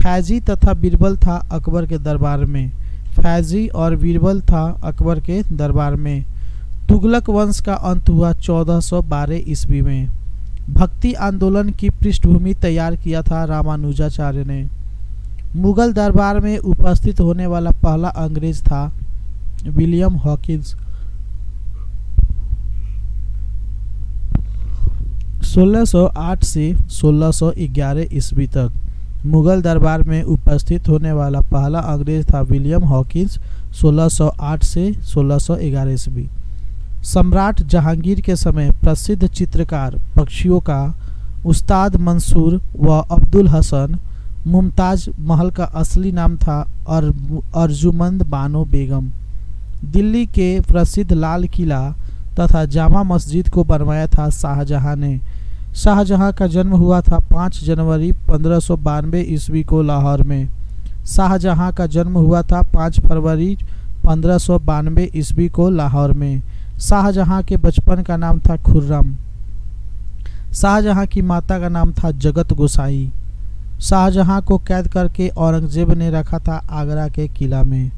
फैजी तथा बीरबल था अकबर के दरबार में। फैजी और बीरबल था अकबर के दरबार में। तुगलक वंश का अंत हुआ 1412 ईस्वी में। भक्ति आंदोलन की पृष्ठभूमि तैयार किया था रामानुजाचार्य ने। मुगल दरबार में उपस्थित होने वाला पहला अंग्रेज था विलियम हॉकिंस। 1608 से 1611 ईस्वी तक मुगल दरबार में उपस्थित होने वाला पहला अंग्रेज था विलियम हॉकिंस। 1608 से 1611 ईस्वी। सम्राट जहांगीर के समय प्रसिद्ध चित्रकार पक्षियों का उस्ताद मंसूर व अब्दुल हसन। मुमताज महल का असली नाम था अर्जुमंद बानो बेगम। दिल्ली के प्रसिद्ध लाल किला तथा जामा मस्जिद को बनवाया था शाहजहां ने। शाहजहां का जन्म हुआ था 5 जनवरी 1592 ईस्वी को लाहौर में। शाहजहां का जन्म हुआ था 5 फरवरी 1592 ईस्वी को लाहौर में। शाहजहां के बचपन का नाम था खुर्रम। शाहजहां की माता का नाम था जगत गोसाई। शाहजहां को कैद करके औरंगजेब ने रखा था आगरा के किला में।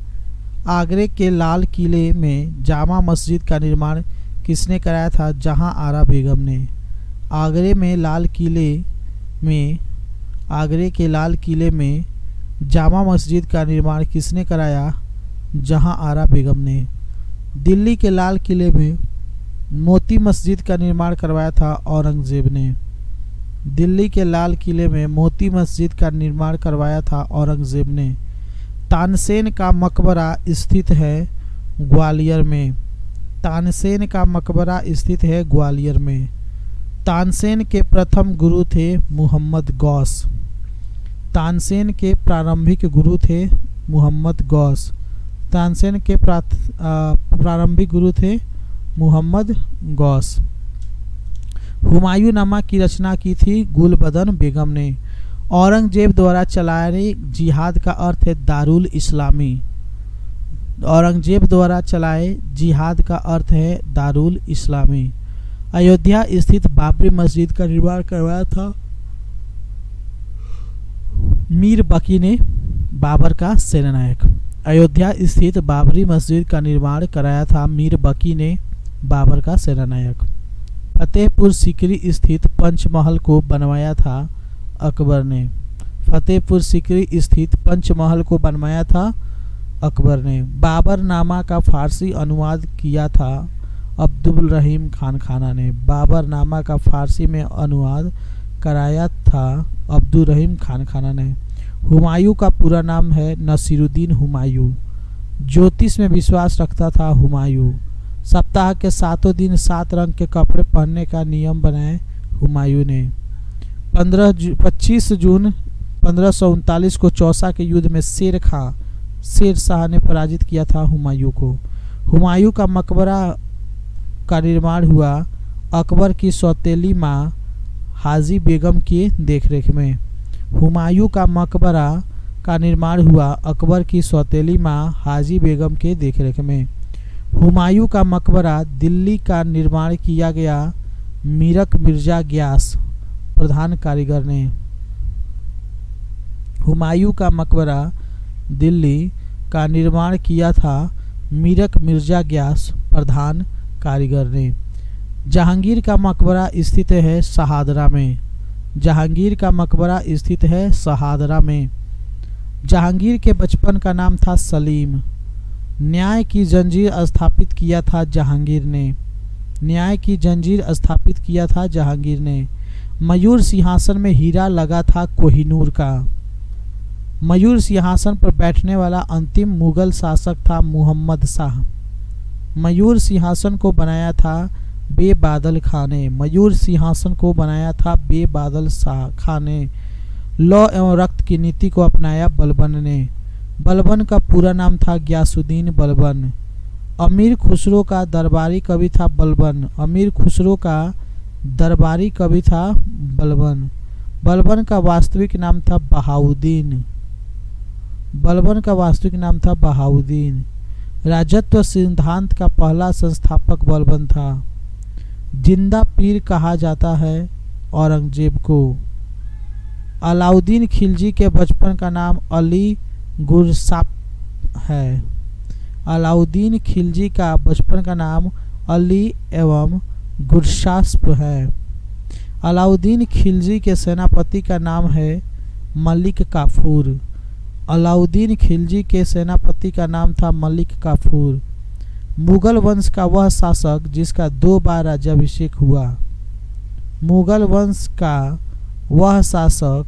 आगरे के लाल किले में जामा मस्जिद का निर्माण किसने कराया था? जहां आरा बेगम ने। आगरे के लाल किले में जामा मस्जिद का निर्माण किसने कराया? जहां आरा बेगम ने। दिल्ली के लाल किले में मोती मस्जिद का निर्माण करवाया था औरंगजेब ने। दिल्ली के लाल किले में मोती मस्जिद का निर्माण करवाया था औरंगजेब ने। तानसेन का मकबरा स्थित है ग्वालियर में। तानसेन का मकबरा स्थित है ग्वालियर में। तानसेन के प्रथम गुरु थे मुहम्मद गौस। तानसेन के प्रारंभिक गुरु थे मुहम्मद गौस। तानसेन के प्रारंभिक गुरु थे मुहम्मद गौस। हुमायूं नामा की रचना की थी गुलबदन बेगम ने। औरंगजेब द्वारा चलाए जिहाद का अर्थ है दारुल इस्लामी। औरंगजेब द्वारा चलाए जिहाद का अर्थ है दारुल इस्लामी। अयोध्या स्थित बाबरी मस्जिद का निर्माण करवाया था मीर बकी ने, बाबर का सेनानायक। अयोध्या स्थित बाबरी मस्जिद का निर्माण कराया था मीर बकी ने, बाबर का सेनानायक। फतेहपुर सीकरी स्थित पंचमहल को बनवाया था अकबर ने। फतेहपुर सीकरी स्थित पंचमहल को बनवाया था अकबर ने। बाबरनामा का फारसी अनुवाद किया था अब्दुल रहीम खान खाना ने। बाबरनामा का फारसी में अनुवाद कराया था अब्दुल रहीम खान खाना ने। हुमायूं का पूरा नाम है नसीरुद्दीन हुमायूं। ज्योतिष में विश्वास रखता था हुमायूं। सप्ताह के 7 दिन 7 रंग के कपड़े पहनने का नियम बनाए हुमायूं ने। 25 जून 1539 को चौसा के युद्ध में शेर शाह ने पराजित किया था हुमायूं को। हुमायूं का मकबरा का निर्माण हुआ अकबर की सौतेली माँ हाजी बेगम की देखरेख में। हुमायूं का मकबरा का निर्माण हुआ अकबर की सौतेली माँ हाजी बेगम के देखरेख में। हुमायूं का मकबरा दिल्ली का निर्माण किया गया मीरक मिर्जा ग्यास प्रधान कारीगर ने। हुमायूं का मकबरा दिल्ली का निर्माण किया था मीरक मिर्जा ग्यास प्रधान कारीगर ने। जहांगीर का मकबरा स्थित है शहादरा में। जहांगीर का मकबरा स्थित है शहादरा में। जहांगीर के बचपन का नाम था सलीम। न्याय की जंजीर स्थापित किया था जहांगीर ने। न्याय की जंजीर स्थापित किया था जहांगीर ने। मयूर सिंहासन में हीरा लगा था कोहिनूर का। मयूर सिंहासन पर बैठने वाला अंतिम मुगल शासक था मुहम्मद शाह। मयूर सिंहासन को बनाया था बेबादल खां ने। मयूर सिंहासन को बनाया था बेबादल खां ने। लौ एवं रक्त की नीति को अपनाया बलबन ने। बलबन का पूरा नाम था गयासुद्दीन बलबन। अमीर खुसरो का दरबारी कवि था बलबन। अमीर खुसरो का दरबारी कवि था बलबन। बलबन का वास्तविक नाम था बहाउद्दीन। बलबन का वास्तविक नाम था बहाउद्दीन। राजत्व सिद्धांत का पहला संस्थापक बलबन था। जिंदा पीर कहा जाता है औरंगजेब को। अलाउद्दीन खिलजी के बचपन का नाम अली गुरसाप है। अलाउद्दीन खिलजी का बचपन का नाम अली एवं गुरसाप है। अलाउद्दीन खिलजी के सेनापति का नाम है मलिक काफूर। अलाउद्दीन खिलजी के सेनापति का नाम था मलिक काफूर। मुगल वंश का वह शासक जिसका 2 बार राज्याभिषेक हुआ। मुगल वंश का वह शासक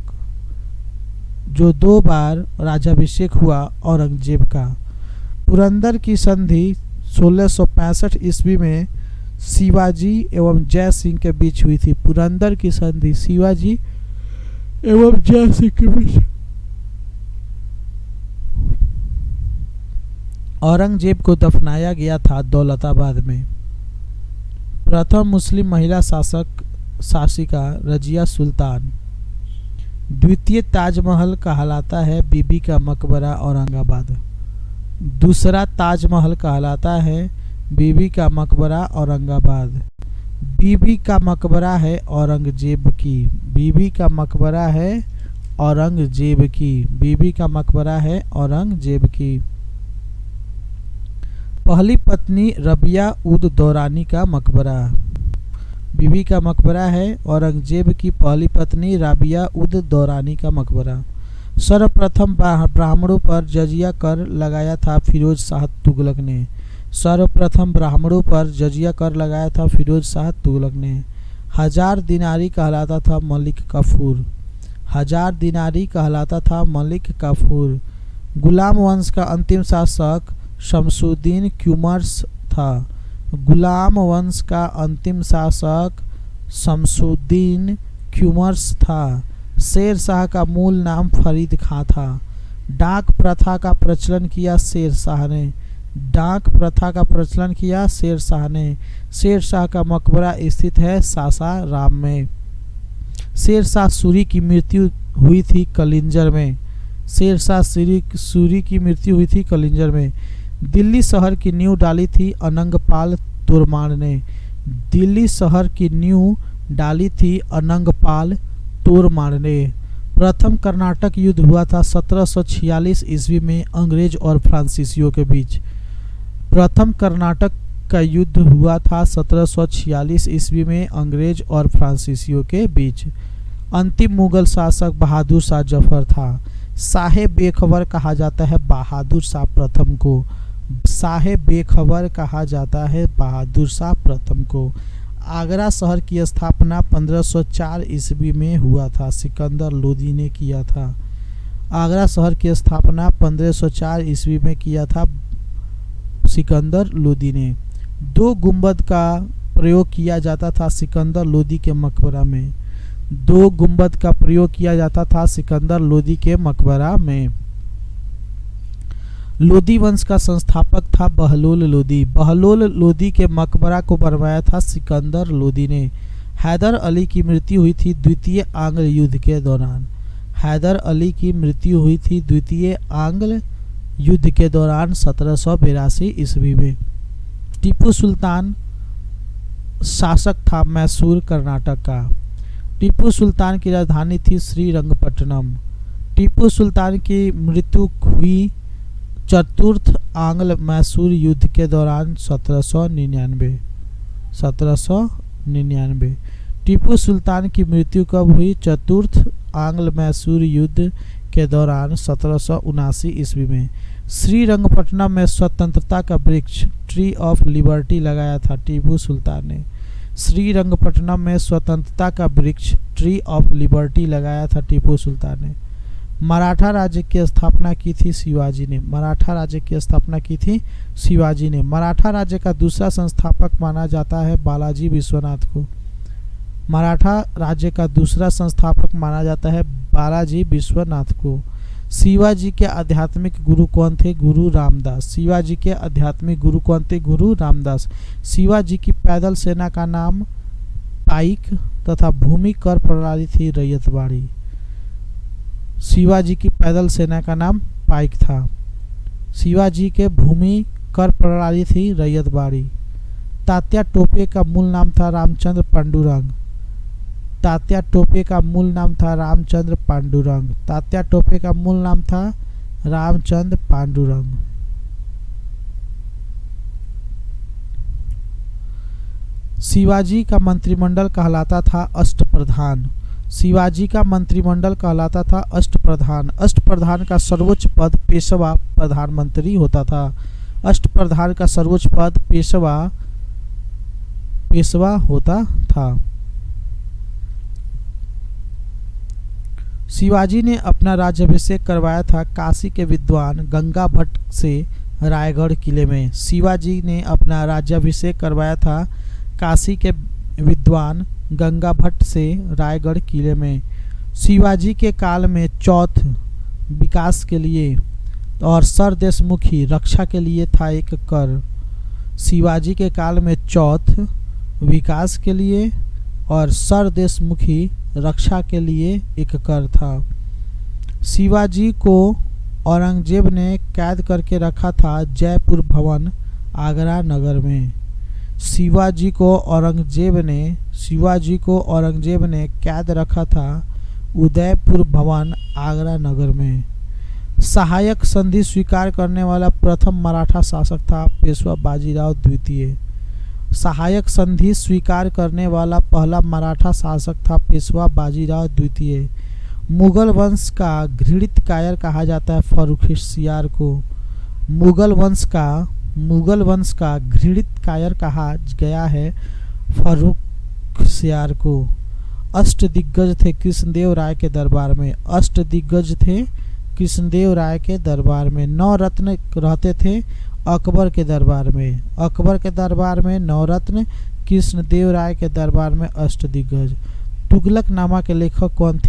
जो 2 बार राज्याभिषेक हुआ औरंगजेब का। पुरंदर की संधि 1665 ईस्वी में शिवाजी एवं जय सिंह के बीच हुई थी। पुरंदर की संधि शिवाजी एवं जय सिंह के बीच। औरंगजेब को दफनाया गया था दौलताबाद में। प्रथम मुस्लिम महिला शासिका रजिया सुल्तान। द्वितीय ताजमहल कहलाता है बीबी का मकबरा औरंगाबाद। दूसरा ताजमहल कहलाता है बीबी का मकबरा औरंगाबाद। बीबी का मकबरा है औरंगजेब की। बीबी का मकबरा है औरंगजेब की। बीबी का मकबरा है औरंगजेब की। पहली पत्नी रबिया उद दौरानी का मकबरा। बीबी का मकबरा है औरंगजेब की पहली पत्नी राबिया उद दौरानी का मकबरा। सर्वप्रथम ब्राह्मणों पर जजिया कर लगाया था फिरोज शाह तुगलक ने। सर्वप्रथम ब्राह्मणों पर जजिया कर लगाया था फिरोज शाह तुगलक ने। 1000 दिनारी कहलाता था मलिक काफूर। 1000 दिनारी कहलाता था मलिक काफूर। गुलाम वंश का अंतिम शासक शमसुद्दीन क्यूमर्स था। गुलाम वंश का अंतिम शासक शमसुद्दीन क्यूमर्स था। शेर शाह का मूल नाम फरीद खां था। डाक प्रथा का प्रचलन किया शेर शाह ने। डाक प्रथा का प्रचलन किया शेर शाह ने। शेर शाह का मकबरा स्थित है सासाराम में। शेर शाह सूरी की मृत्यु हुई थी कलिंजर में। शेर शाह सूरी की मृत्यु हुई थी कलिंजर में। दिल्ली शहर की नींव डाली थी अनंगपाल तोरमान ने। दिल्ली शहर की नींव डाली थी अनंगपाल तोरमान ने। प्रथम कर्नाटक युद्ध हुआ था 1746 ईस्वी में अंग्रेज और फ्रांसीसियों के बीच। प्रथम कर्नाटक का युद्ध हुआ था 1746 ईस्वी में अंग्रेज और फ्रांसीसियों के बीच। अंतिम मुगल शासक बहादुर शाह जफर था। शाह बेखबर कहा जाता है बहादुर शाह प्रथम को। शाह बेखबर कहा जाता है बहादुर शाह प्रथम को। आगरा शहर की स्थापना 1504 ईस्वी में हुआ था। सिकंदर लोदी ने किया था। आगरा शहर की स्थापना 1504 ईस्वी में किया था सिकंदर लोदी ने। 2 गुंबद का प्रयोग किया जाता था सिकंदर लोदी के मकबरा में। 2 गुंबद का प्रयोग किया जाता था सिकंदर लोदी के मकबरा में। लोदी वंश का संस्थापक था बहलोल लोदी। बहलोल लोदी के मकबरा को बनवाया था सिकंदर लोदी ने। हैदर अली की मृत्यु हुई थी द्वितीय आंग्ल युद्ध के दौरान। हैदर अली की मृत्यु हुई थी द्वितीय आंग्ल युद्ध के दौरान 1782 ईस्वी में। टीपू सुल्तान शासक था मैसूर कर्नाटक का। टीपू सुल्तान की राजधानी थी श्रीरंगपट्टनम। टीपू सुल्तान की मृत्यु हुई चतुर्थ आंग्ल मैसूर युद्ध के दौरान 1799। टीपू सुल्तान की मृत्यु कब हुई? चतुर्थ आंग्ल मैसूर युद्ध के दौरान 1779 ईस्वी में। श्रीरंगपट्टनम में स्वतंत्रता का वृक्ष ट्री ऑफ लिबर्टी लगाया था टीपू सुल्तान ने। श्रीरंगपट्टनम में स्वतंत्रता का वृक्ष ट्री ऑफ लिबर्टी लगाया था टीपू सुल्तान ने। मराठा राज्य की स्थापना की थी शिवाजी ने। मराठा राज्य की स्थापना की थी शिवाजी ने। मराठा राज्य का दूसरा संस्थापक माना जाता है बालाजी विश्वनाथ को। मराठा राज्य का दूसरा संस्थापक माना जाता है बालाजी विश्वनाथ को। शिवाजी के आध्यात्मिक गुरु कौन थे? गुरु रामदास। शिवाजी के आध्यात्मिक गुरु कौन थे? गुरु रामदास। शिवाजी की पैदल सेना का नाम पाइक तथा भूमि कर प्रणाली थी रैयतवाड़ी। शिवाजी की पैदल सेना का नाम पाइक था। शिवाजी के भूमि कर प्रणाली थी रैयतवाड़ी। तात्या टोपे का मूल नाम था रामचंद्र पांडुरंग। तात्या टोपे का मूल नाम था रामचंद्र पांडुरंग। तात्या टोपे का मूल नाम था रामचंद्र पांडुरंग। शिवाजी का मंत्रिमंडल कहलाता था अष्टप्रधान। शिवाजी का मंत्रिमंडल कहलाता था अष्टप्रधान। अष्टप्रधान का सर्वोच्च पद पेशवा प्रधानमंत्री होता था। अष्टप्रधान का सर्वोच्च पद पेशवा होता था। शिवाजी ने अपना राज्याभिषेक करवाया था काशी के विद्वान गंगा भट्ट से रायगढ़ किले में। शिवाजी ने अपना राज्याभिषेक करवाया था काशी के विद्वान गंगा भट्ट से रायगढ़ किले में। शिवाजी के काल में चौथ विकास के लिए और सरदेशमुखी रक्षा के लिए था एक कर। शिवाजी के काल में चौथ विकास के लिए और सरदेशमुखी रक्षा के लिए एक कर था। शिवाजी को औरंगजेब ने कैद करके रखा था जयपुर भवन आगरा नगर में। शिवाजी को औरंगजेब ने कैद रखा था उदयपुर भवन आगरा नगर में। सहायक संधि स्वीकार करने वाला प्रथम मराठा शासक था पेशवा बाजीराव द्वितीय। सहायक संधि स्वीकार करने वाला पहला मराठा शासक था पेशवा बाजीराव द्वितीय। मुगल वंश का घृणित कायर कहा जाता है फर्रुखसियार को। मुगल वंश का घृणित कायर कहा गया है फर्रुखसियार को। अष्टदिग्गज थे कृष्णदेव राय के दरबार में। नौ रत्न रहते थे अकबर के दरबार में। नौ रत्न कृष्णदेव राय के दरबार में अष्टदिग्गज। तुगलकनामा के लेखक कौन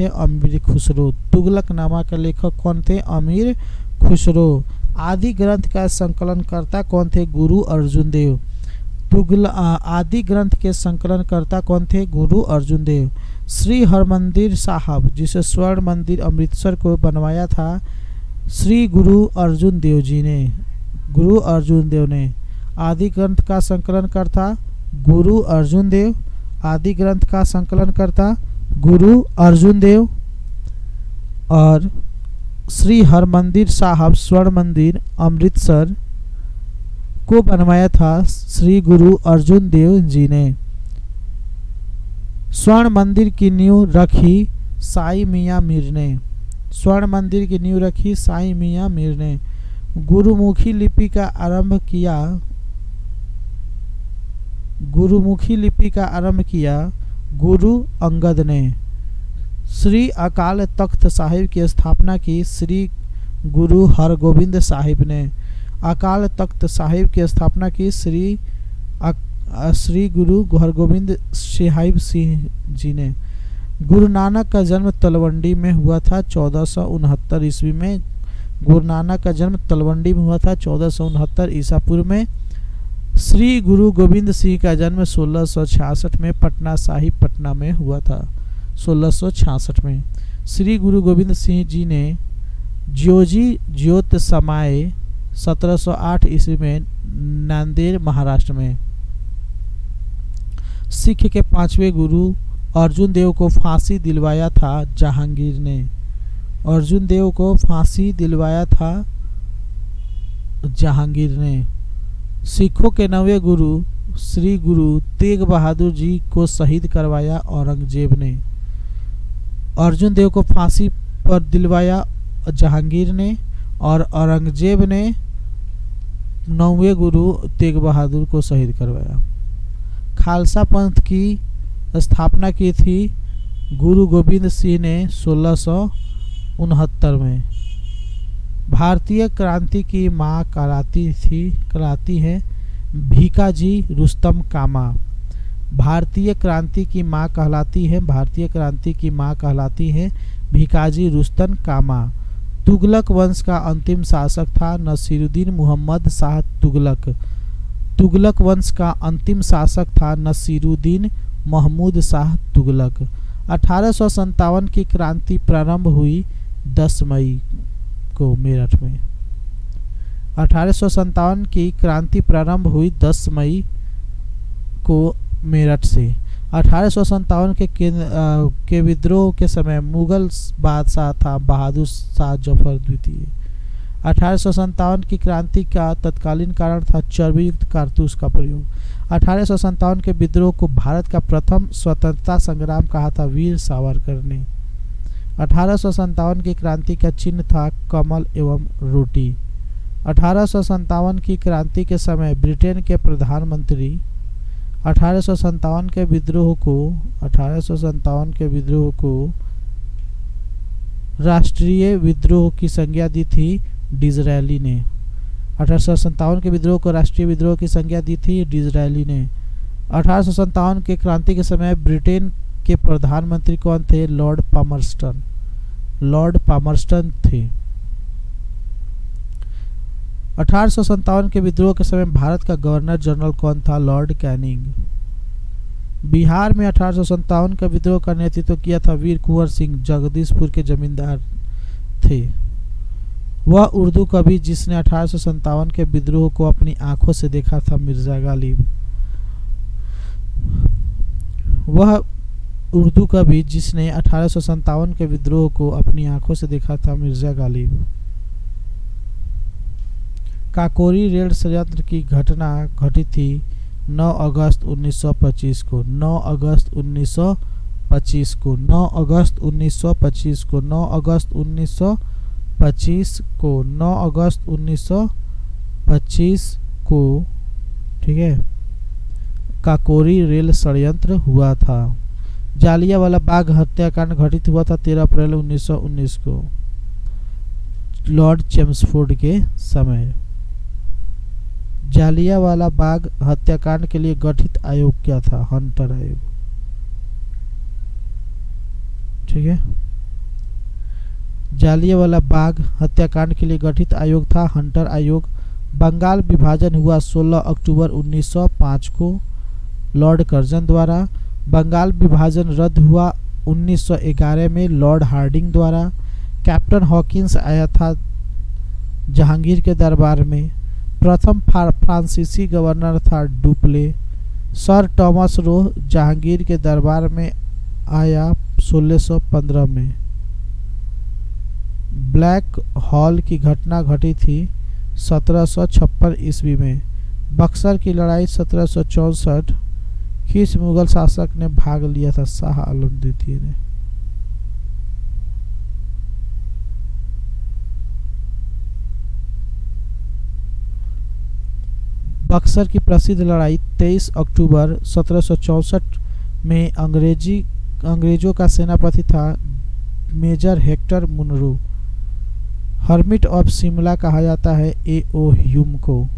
थे? अमीर खुसरो। आदि ग्रंथ का संकलनकर्ता कौन थे? गुरु अर्जुन देव। श्री हरमंदिर साहब जिसे स्वर्ण मंदिर अमृतसर को बनवाया था श्री गुरु अर्जुन देव ने। आदि ग्रंथ का संकलनकर्ता गुरु अर्जुन देव। और श्री हरमंदिर साहब स्वर्ण मंदिर अमृतसर को बनवाया था श्री गुरु अर्जुन देव जी ने। स्वर्ण मंदिर की नींव रखी साई मियां मीर ने। गुरुमुखी लिपि का आरंभ किया गुरु अंगद ने। श्री अकाल तख्त साहिब की स्थापना की श्री गुरु हरगोबिंद साहिब ने। अकाल तख्त साहिब की स्थापना की श्री गुरु हरगोबिंद साहिब सिंह जी ने। गुरु नानक का जन्म तलवंडी में हुआ था 1469 ईस्वी में। गुरु नानक का जन्म तलवंडी में हुआ था 1469 ईसा पूर्व में। श्री गुरु गोविंद सिंह का जन्म 1666 में पटना साहिब पटना में हुआ था 1666 में। श्री गुरु गोविंद सिंह जी ने ज्योत समाए 1708 ईस्वी में नांदेड़ महाराष्ट्र में। सिख के 5वें गुरु अर्जुन देव को फांसी दिलवाया था जहांगीर ने। सिखों के 9वें गुरु श्री गुरु तेग बहादुर जी को शहीद करवाया औरंगजेब ने। अर्जुन देव को फांसी पर दिलवाया जहांगीर ने और औरंगजेब ने 9वें गुरु तेग बहादुर को शहीद करवाया। खालसा पंथ की स्थापना की थी गुरु गोविंद सिंह ने 1669 में। भारतीय क्रांति की मां कहलाती है भीकाजी रुस्तम कामा। भारतीय क्रांति की मां कहलाती है भीकाजी रुस्तम कामा। तुगलक वंश का अंतिम शासक था नसीरुद्दीन मुहम्मद शाह तुगलक। तुगलक वंश का अंतिम शासक था नसीरुद्दीन महमूद शाह तुगलक। 1857 की क्रांति प्रारंभ हुई 10 मई को मेरठ में। 1857 की क्रांति प्रारंभ हुई 10 मई को मेरठ से। 1857 के विद्रोह के समय मुगल बादशाह था बहादुर शाह जफर द्वितीय। 1857 की क्रांति का तत्कालीन कारण था चर्बी युक्त कारतूस का प्रयोग। 1857 के विद्रोह को भारत का प्रथम स्वतंत्रता संग्राम कहा था वीर सावरकर ने। 1857 की क्रांति का चिन्ह था कमल एवं रोटी। 1857 की क्रांति के समय ब्रिटेन के प्रधानमंत्री 1857 के विद्रोह को राष्ट्रीय विद्रोह की संज्ञा दी थी डिज़रायली ने। 1857 के विद्रोह को राष्ट्रीय विद्रोह की संज्ञा दी थी डिज़रायली ने। 1857 के क्रांति के समय ब्रिटेन के प्रधानमंत्री कौन थे? लॉर्ड पामर्स्टन थे। 1857 के विद्रोह के समय भारत का गवर्नर जनरल कौन था? Lord Canning. बिहार में 1857 का विद्रोह का नेतृत्व किया था वीर कुंवर सिंह, जगदीशपुर के जमींदार थे। वह उर्दू कवि जिसने 1857 के विद्रोह को अपनी आंखों से देखा था मिर्जा गालिब। वह उर्दू कवि जिसने 1857 के विद्रोह को अपनी आंखों से देखा था मिर्जा गालिब। काकोरी रेल षड्यंत्र की घटना घटी थी 9 अगस्त 1925 को। 9 अगस्त 1925 को 9 अगस्त 1925 को 9 अगस्त 1925 को 9 अगस्त 1925 को, ठीक है, काकोरी रेल षड्यंत्र हुआ था। जालियांवाला बाग हत्याकांड घटित हुआ था 13 अप्रैल 1919 को लॉर्ड चेम्सफोर्ड के समय। जालियांवाला बाग हत्याकांड के लिए गठित आयोग क्या था? हंटर आयोग, ठीक है। जालियांवाला बाग हत्याकांड के लिए गठित आयोग था हंटर आयोग। बंगाल विभाजन हुआ 16 अक्टूबर 1905 को लॉर्ड कर्जन द्वारा। बंगाल विभाजन रद्द हुआ 1911 में लॉर्ड हार्डिंग द्वारा। कैप्टन हॉकिंस आया था जहांगीर के दरबार में। प्रथम फ्रांसीसी गवर्नर था डुप्ले। सर टॉमस रोह जहांगीर के दरबार में आया 1615 में। ब्लैक हॉल की घटना घटी थी 1756 ईस्वी में। बक्सर की लड़ाई 1764। किस मुगल शासक ने भाग लिया था? शाह आलम द्वितीय ने। बक्सर की प्रसिद्ध लड़ाई 23 अक्टूबर 1764 में अंग्रेजों का सेनापति था major Hector Munro. Hermit of Shimla कहा जाता है A.O. ह्यूम को।